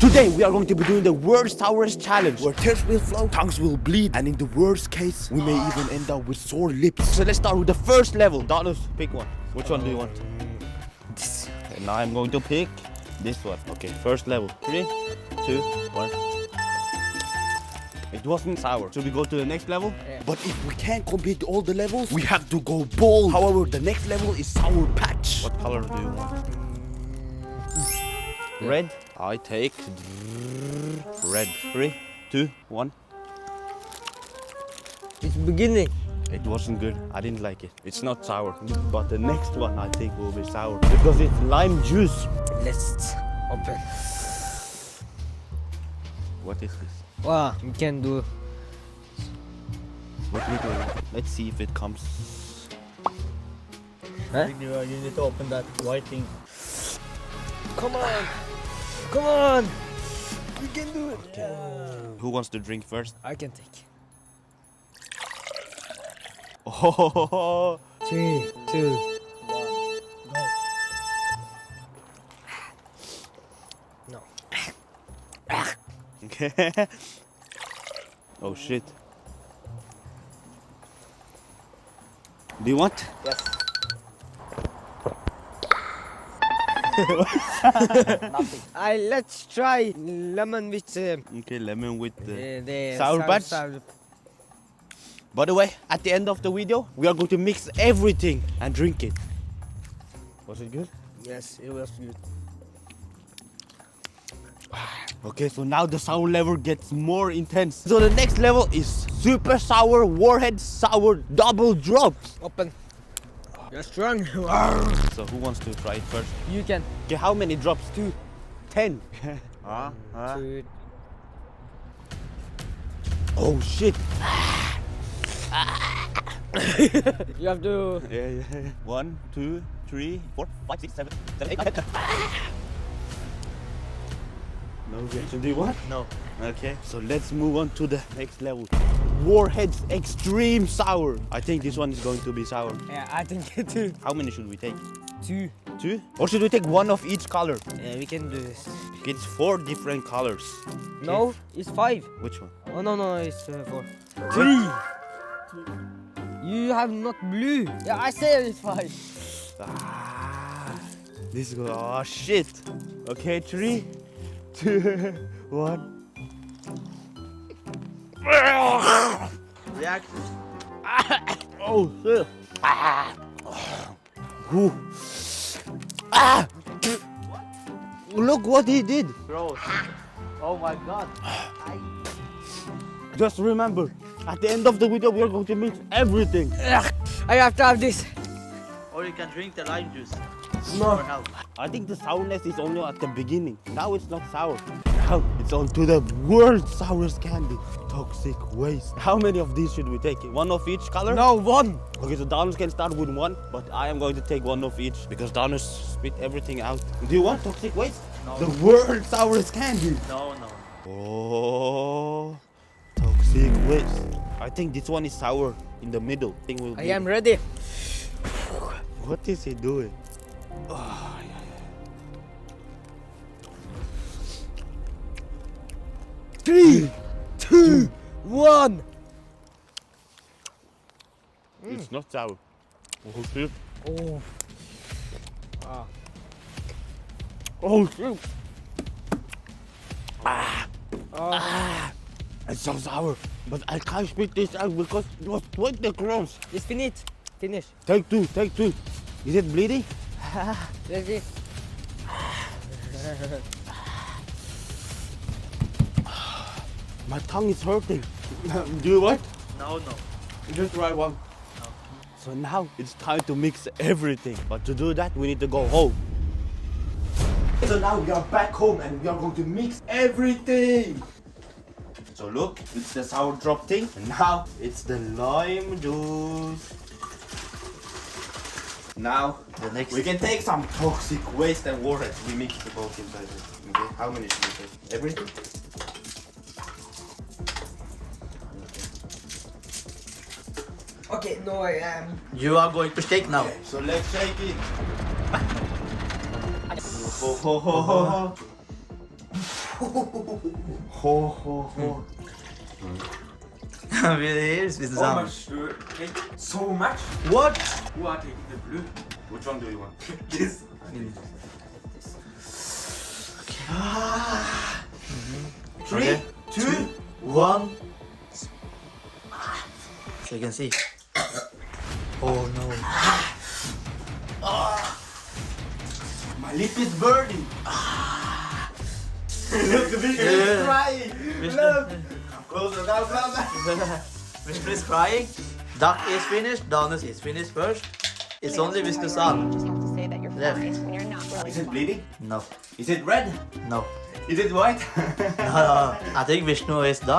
Today we are going to be doing the world's sourest challenge, where tears will flow, tongues will bleed, and in the worst case, we may even end up with sore lips. So let's start with the first level. Dakz, pick one. Which one do you want? This. And now I'm going to pick this one. Okay, first level. 3, 2, 1. It wasn't sour. Should we go to the next level? Yeah. But if we can't complete all the levels, we have to go bold. However, the next level is Sour Patch. What color do you want? Red? I take red. 3, 2, 1. It's beginning. It wasn't good. I didn't like it. It's not sour. But the next one I think will be sour because it's lime juice. Let's open. What is this? Wow, you can do. What we do? Let's see if it comes. Huh? You need to open that white thing. Come on. Come on. You can do it. Who wants to drink first? I can take. Oh, 3, 2. No. okay. Oh shit. Do you want? Yes. Nothing. Let's try lemon with Okay, lemon with the Sour Patch? By the way, at the end of the video, we are going to mix everything and drink it. Was it good? Yes, it was good. Okay, so now the sour level gets more intense. So the next level is super sour warhead sour double drops. Open. You're strong. So who wants to try it first? You can. Okay, how many drops? 2, 10. Two. Oh shit. You have to. Yeah. 1, 2, 3, 4, 5, 6, 7, 8, 9, 10. No reaction. Do you want? No. Okay, so let's move on to the next level. Warhead's Extreme Sour. I think this one is going to be sour. Yeah, I think it too. How many should we take? 2. 2? Or should we take one of each color? Yeah, we can do this. It's 4 different colors. No, it's 5. Which one? Oh no, it's 4. 3. You have not blue. Yeah, I said it's 5. This goes. Oh shit. Okay, 3, 2, 1. React. Oh shit. Ooh. Look what he did. Bro. Oh my god. Just remember, at the end of the video, we are going to mix everything. I have to have this. Or you can drink the lime juice. No. For health. I think the sourness is only at the beginning. Now it's not sour. Now it's on to the world's sourest candy. Toxic waste. How many of these should we take? One of each color? No, 1. Okay, so Dakz can start with 1, but I am going to take 1 of each because Dakz spit everything out. Do you want toxic waste? No. The world's sourest candy. No. Oh, toxic waste. I think this one is sour in the middle. I am ready. What is he doing? Oh, yeah. 3, 2, 1. It's not sour. Oh shit. Oh. Oh shit. It's so sour. But I can't spit this out because it was 20 grams. It's finished. Finish. Take 2. Is it bleeding? Let's see. My tongue is hurting. Do you want? No. Just try one. No. So now it's time to mix everything. But to do that, we need to go home. So now we are back home and we are going to mix everything. So look, it's the sour drop thing. And now it's the lime juice. Now The next. we can take some toxic waste and warheads. We mix the both inside. Okay, how many should we take? Everything? Okay, no, I am. You are going to shake now. So let's shake it. Here's with the How sound. much do you take? So much? What? Who are taking the blue? Which one do you want? This. Three, Okay. 2, 1. So you can see. Oh no. my lip is burning. Look, the Vishnu is crying. Look. Closer, now, closer. Vishnu is crying. Duck is finished. Donus is finished first. It's only Vishnu's son. Just have to say that you're Left. fine when you're not really Is it fine. bleeding? No. Is it red? No. Is it white? No. I think Vishnu is done.